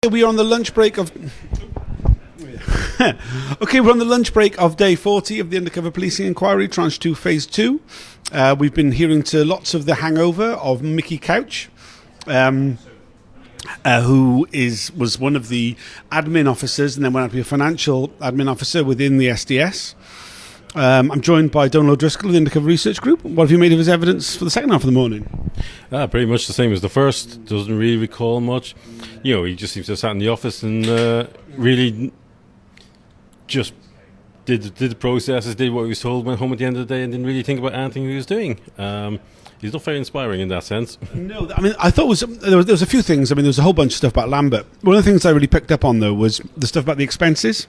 We're on the lunch break of we're on the lunch break of day 40 of the Undercover Policing Inquiry, Tranche 2, Phase 2. We've been hearing to lots of the hangover of Mickey Couch, who was one of the admin officers and then went out to be a financial admin officer within the SDS. I'm joined by Donal of the Undercover Research Group. What have you made of his evidence for the second half of the morning? Pretty much the same as the first. Doesn't really recall much. You know, he just seems to have sat in the office and really just did the processes, did what he was told, went home at the end of the day and didn't really think about anything he was doing. He's not very inspiring in that sense. No, I mean, I thought there was a few things. I mean, there was a whole bunch of stuff about Lambert. One of the things I really picked up on, though, was the stuff about the expenses.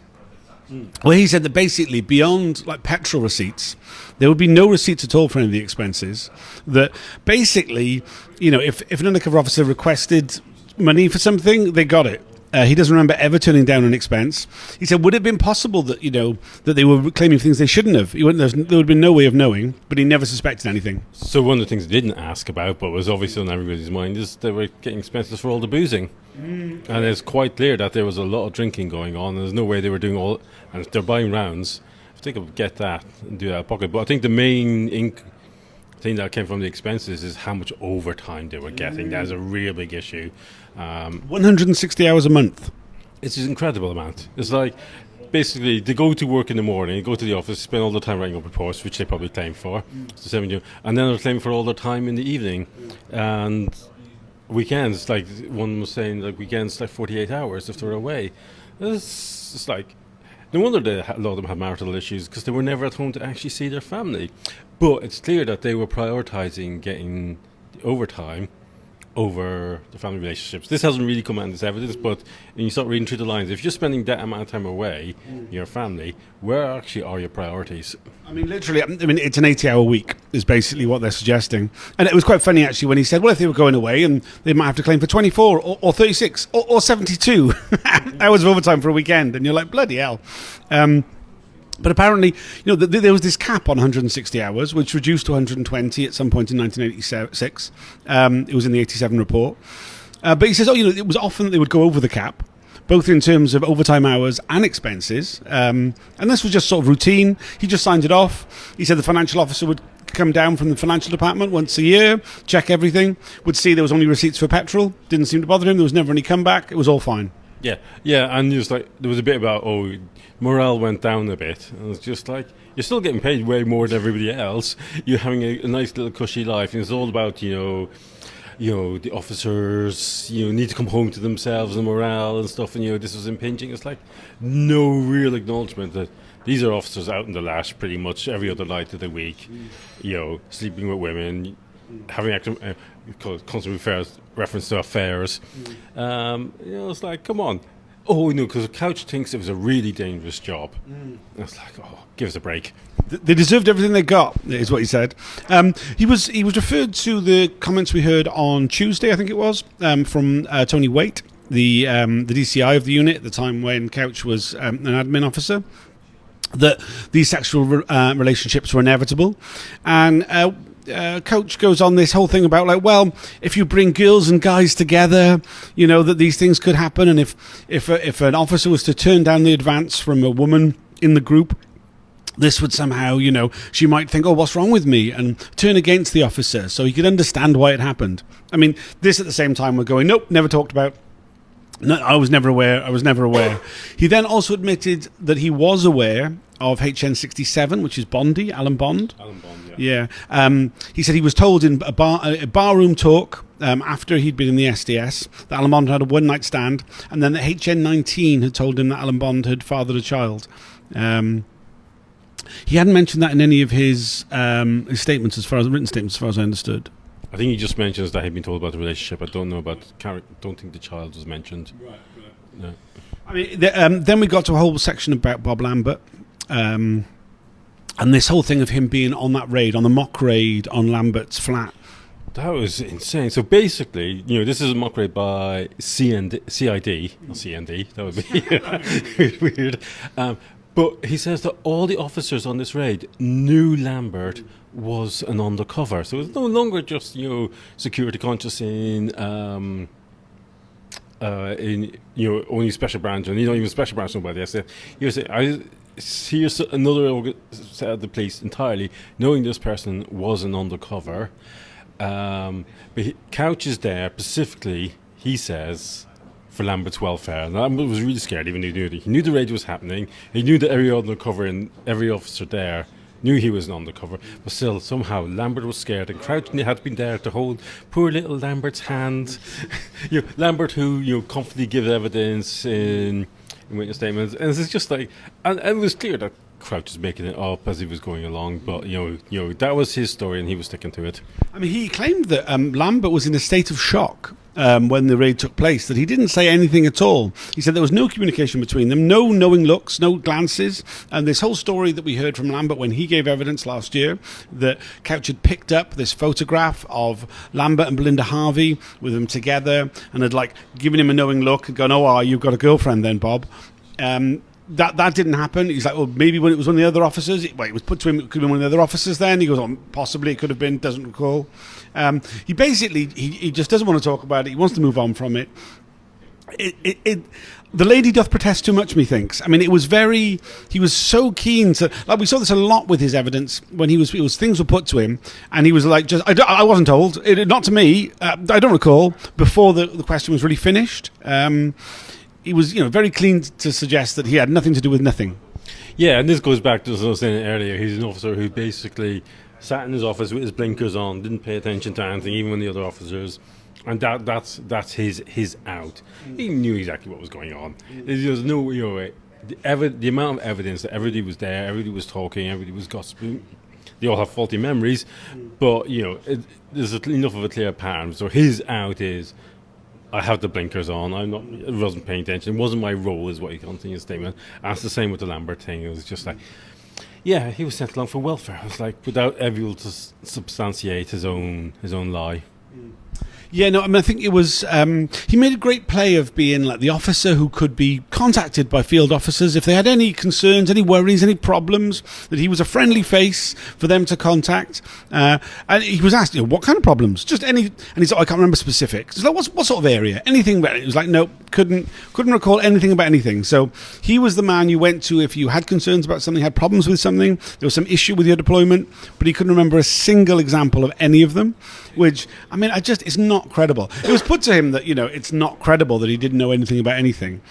Well, he said that basically beyond like petrol receipts, there would be no receipts at all for any of the expenses. That basically, you know, if an undercover officer requested money for something, they got it. He doesn't remember ever turning down an expense. He said, would it have been possible that, you know, that they were claiming things they shouldn't have? There would have been no way of knowing, but he never suspected anything. So one of the things he didn't ask about, but was obviously on everybody's mind, is they were getting expenses for all the boozing. And it's quite clear that there was a lot of drinking going on. There's no way they were doing all, and if they're buying rounds, I think I'll get that and do that out of pocket. But I think the main thing that came from the expenses is how much overtime they were getting. That's a real big issue. 160 hours a month. It's an incredible amount. It's like basically they go to work in the morning, go to the office, spend all the time writing up reports, which they probably claim for, and then they're claiming for all their time in the evening and weekends. Like one was saying, like weekends, like 48 hours if they're away. It's like no wonder a lot of them have marital issues because they were never at home to actually see their family. But it's clear that they were prioritising getting the overtime over the family relationships. This hasn't really come out in this evidence, but when you start reading through the lines, if you're spending that amount of time away, your family, where actually are your priorities? I mean, literally, I mean, it's an 80-hour week is basically what they're suggesting. And it was quite funny, actually, when he said, well, if they were going away and they might have to claim for 24 or 36 or 72 hours of overtime for a weekend. And you're like, bloody hell. But apparently, you know, there was this cap on 160 hours, which reduced to 120 at some point in 1986. It was in the 87 report. But he says, you know, it was often that they would go over the cap, both in terms of overtime hours and expenses. And this was just sort of routine. He just signed it off. He said the financial officer would come down from the financial department once a year, check everything, would see there was only receipts for petrol. Didn't seem to bother him. There was never any comeback. It was all fine. Yeah, and just like there was a bit about morale went down a bit, and it's just like you're still getting paid way more than everybody else. You're having a nice little cushy life, and it's all about you know the officers need to come home to themselves and morale and stuff, and this was impinging. It's like no real acknowledgement that these are officers out in the lash pretty much every other night of the week, sleeping with women, having constant reference to affairs. It's like, come on. Oh, no, because Couch thinks it was a really dangerous job. It's like, give us a break. They deserved everything they got, is what he said. He was referred to the comments we heard on Tuesday, I think it was, from Tony Waite, the DCI of the unit at the time when Couch was an admin officer, that these sexual relationships were inevitable. And Coach goes on this whole thing about like, well, if you bring girls and guys together, that these things could happen. And if an officer was to turn down the advance from a woman in the group, this would somehow, she might think, oh, what's wrong with me? And turn against the officer. So he could understand why it happened. I mean, this at the same time we're going, nope, never talked about. No, I was never aware. He then also admitted that he was aware of HN32 which is Bondy, Alan Bond. Alan Bond, yeah. Yeah. He said he was told in a barroom talk after he'd been in the SDS that Alan Bond had a one-night stand, and then that HN19 had told him that Alan Bond had fathered a child. He hadn't mentioned that in any of his statements, written statements, as far as I understood. I think he just mentions that he'd been told about the relationship. I don't know about don't think the child was mentioned. Right. No. I mean, then we got to a whole section about Bob Lambert, and this whole thing of him being on that raid, on the mock raid on Lambert's flat. That was insane. So basically, this is a mock raid by CID, not CND. That would be weird. But he says that all the officers on this raid knew Lambert was an undercover. So it's no longer just, security conscious in in only special branch, and not even special branch nobody. I said, I here's another set of the police entirely, knowing this person was an undercover. But Couch is there specifically, he says, for Lambert's welfare. And Lambert was really scared, even though he knew the raid was happening. He knew that every undercover and every officer there knew he was an undercover. But still, somehow, Lambert was scared, and Crouch had been there to hold poor little Lambert's hand. Lambert, who confidently gives evidence in witness statements, and it's just like, and it was clear that Crouch was making it up as he was going along, but that was his story, and he was sticking to it. I mean, he claimed that Lambert was in a state of shock when the raid took place, that he didn't say anything at all. He said there was no communication between them, no knowing looks, no glances, and this whole story that we heard from Lambert when he gave evidence last year, that Couch had picked up this photograph of Lambert and Belinda Harvey with them together, and had given him a knowing look and gone, "Oh, you've got a girlfriend then, Bob." That didn't happen. He's like, well, maybe when it was one of the other officers. It was put to him, it could have been one of the other officers then. He goes, possibly it could have been, doesn't recall. He basically, he just doesn't want to talk about it. He wants to move on from it. The lady doth protest too much, methinks. I mean, he was so keen to, we saw this a lot with his evidence when things were put to him, and he was like, I wasn't told, not to me, I don't recall, before the question was really finished. He was, very clean to suggest that he had nothing to do with nothing. Yeah, and this goes back to what I was saying earlier. He's an officer who basically sat in his office with his blinkers on, didn't pay attention to anything, even when the other officers, and that's his out. He knew exactly what was going on. There's no, the amount of evidence that everybody was there, everybody was talking, everybody was gossiping. They all have faulty memories, but there's enough of a clear pattern. So his out is, I have the blinkers on. I wasn't paying attention. It wasn't my role, is what he continued in his statement. And it's the same with the Lambert thing. It was just like, yeah, he was sent along for welfare. It was like without ever able to substantiate his own lie. Yeah, no, I mean, I think it was, he made a great play of being like the officer who could be contacted by field officers if they had any concerns, any worries, any problems, that he was a friendly face for them to contact. And he was asked, what kind of problems? Just any, and he's like, I can't remember specifics. He's like, what sort of area? Anything about it? It was like, no, couldn't recall anything about anything. So he was the man you went to if you had concerns about something, had problems with something, there was some issue with your deployment, but he couldn't remember a single example of any of them, which, I mean, it's not credible. It was put to him that, it's not credible that he didn't know anything about anything.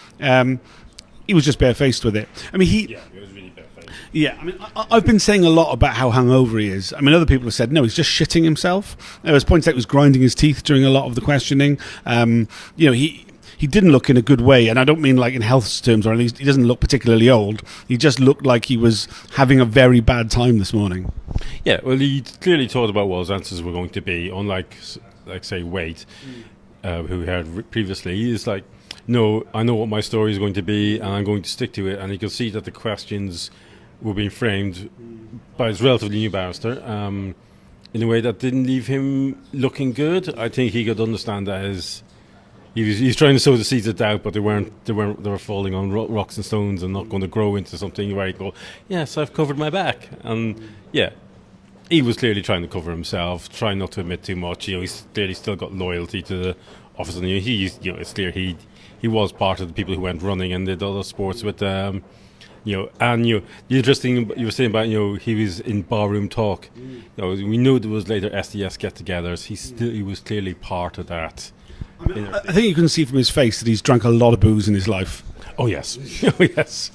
He was just barefaced with it. I mean, it was really barefaced. Yeah, I mean, I've been saying a lot about how hungover he is. I mean, other people have said, no, he's just shitting himself. There was points out he was grinding his teeth during a lot of the questioning. He didn't look in a good way, and I don't mean like in health terms or anything. He doesn't look particularly old. He just looked like he was having a very bad time this morning. Yeah, well, he clearly thought about what his answers were going to be, unlike, say, Waite, who had previously. He's like, no, I know what my story is going to be, and I'm going to stick to it. And you could see that the questions were being framed by his relatively new barrister in a way that didn't leave him looking good. I think he could understand that as he was trying to sow the seeds of doubt, but they were falling on rocks and stones and not going to grow into something where he go, yes, I've covered my back. And yeah, he was clearly trying to cover himself, trying not to admit too much. He's clearly still got loyalty to the office, and it's clear he was part of the people who went running and did other sports with the interesting you were saying about he was in barroom talk. We know there was later SDS get-togethers. He was clearly part of that. I think you can see from his face that he's drunk a lot of booze in his life. Oh yes, oh yes.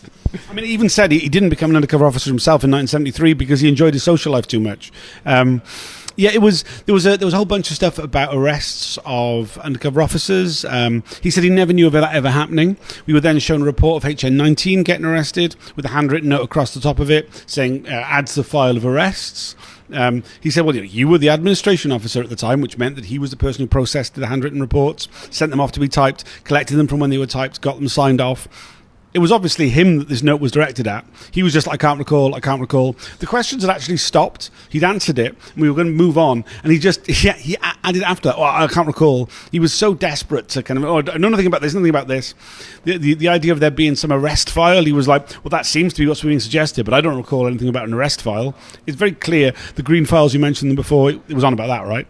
I mean, he even said he didn't become an undercover officer himself in 1973 because he enjoyed his social life too much. Yeah, there was a whole bunch of stuff about arrests of undercover officers. He said he never knew of that ever happening. We were then shown a report of HN19 getting arrested with a handwritten note across the top of it saying, add to the file of arrests. He said, well, you were the administration officer at the time, which meant that he was the person who processed the handwritten reports, sent them off to be typed, collected them from when they were typed, got them signed off. It was obviously him that this note was directed at. He was just like, I can't recall. The questions had actually stopped. He'd answered it, and we were going to move on. And he added after, I can't recall. He was so desperate to kind of, I know nothing about this. The idea of there being some arrest file, he was like, well, that seems to be what's being suggested, but I don't recall anything about an arrest file. It's very clear. The green files, you mentioned them before, it was on about that, right?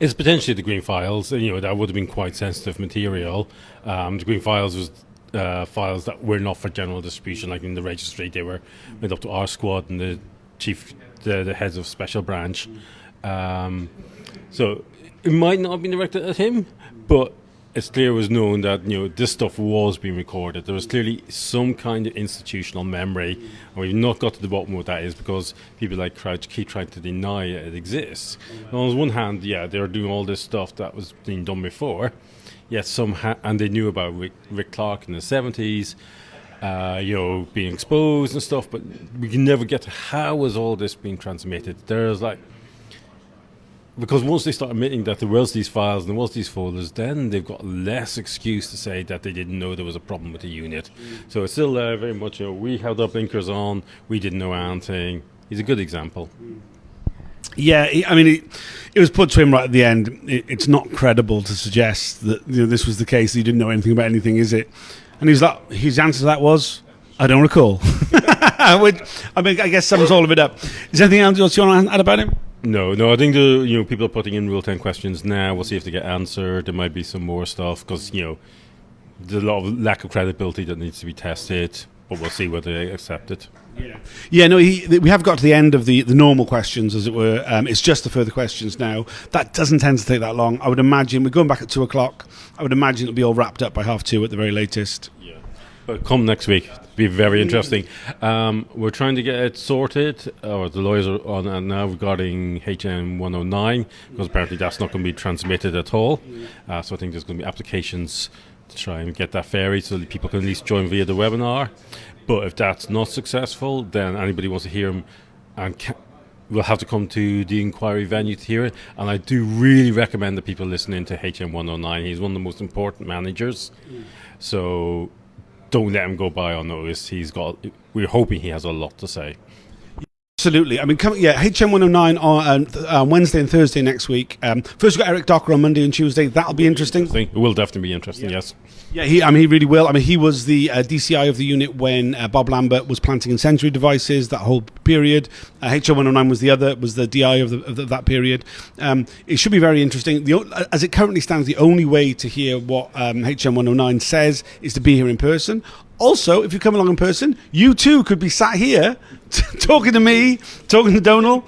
It's potentially the green files. That would have been quite sensitive material. The green files was files that were not for general distribution, like in the registry. They were made up to our squad and the heads of special branch. So it might not have been directed at him, but it's clear it was known that this stuff was being recorded. There was clearly some kind of institutional memory, and we've not got to the bottom of what that is because people like Crouch keep trying to deny it exists. And on one hand, they were doing all this stuff that was being done before, yet and they knew about Rick Clark in the 70s, being exposed and stuff, but we can never get to how was all this being transmitted. There's because once they start admitting that there was these files and there was these folders, then they've got less excuse to say that they didn't know there was a problem with the unit. So it's still very much, we held our blinkers on, we didn't know anything. He's a good example. Yeah, it was put to him right at the end. It's not credible to suggest that this was the case. He didn't know anything about anything, is it? And his answer to that was, I don't recall. I guess sums all of it up. Is there anything else you want to add about him? No. I think people are putting in Rule 10 questions now. We'll see if they get answered. There might be some more stuff because there's a lot of lack of credibility that needs to be tested. But we'll see whether they accept it. We have got to the end of the normal questions, as it were. It's just the further questions now. That doesn't tend to take that long. I would imagine we're going back at 2:00. I would imagine it'll be all wrapped up by 2:30 at the very latest. Yeah, but come next week. It'll be very interesting. We're trying to get it sorted, or the lawyers are on it now regarding HN109, because apparently that's not going to be transmitted at all. So I think there's going to be applications to try and get that ferried so that people can at least join via the webinar. But if that's not successful, then anybody wants to hear him will have to come to the inquiry venue to hear it. And I do really recommend that people listen in to HM109. He's one of the most important managers. So don't let him go by unnoticed. We're hoping he has a lot to say. Absolutely. HM109 on Wednesday and Thursday next week. First, we've got Eric Docker on Monday and Tuesday. That'll be interesting. It will definitely be interesting, yes. Yeah, he really will. He was the DCI of the unit when Bob Lambert was planting incendiary devices, that whole period. HM109 was the DI of that period. It should be very interesting. As it currently stands, the only way to hear what HM109 says is to be here in person. Also, if you come along in person, you too could be sat here talking to me, talking to Donal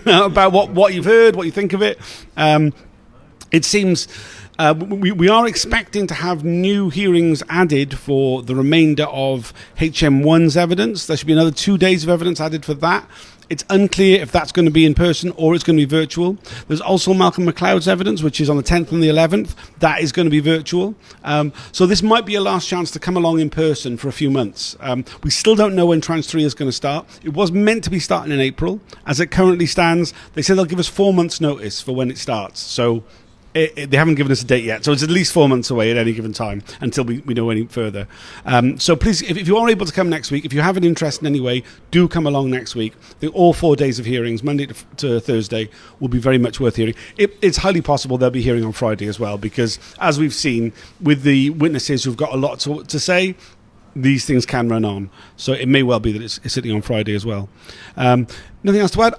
about what you've heard, what you think of it. It seems we are expecting to have new hearings added for the remainder of HM1's evidence. There should be another 2 days of evidence added for that. It's unclear if that's going to be in person or it's going to be virtual. There's also Malcolm McLeod's evidence, which is on the 10th and the 11th. That is going to be virtual. So this might be a last chance to come along in person for a few months. We still don't know when Tranche 3 is going to start. It was meant to be starting in April. As it currently stands, they said they'll give us 4 months' notice for when it starts. So they haven't given us a date yet, so it's at least 4 months away at any given time until we know any further. So please, if you are able to come next week, if you have an interest in any way, do come along next week. I think all 4 days of hearings, Monday to Thursday, will be very much worth hearing. It's highly possible they'll be hearing on Friday as well, because as we've seen with the witnesses who've got a lot to say, these things can run on. So it may well be that it's sitting on Friday as well. Nothing else to add?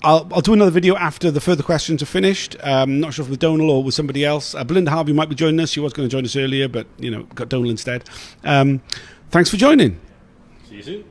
I'll do another video after the further questions are finished. Not sure if with Donal or with somebody else. Belinda Harvey might be joining us. She was going to join us earlier, but got Donal instead. Thanks for joining. See you soon.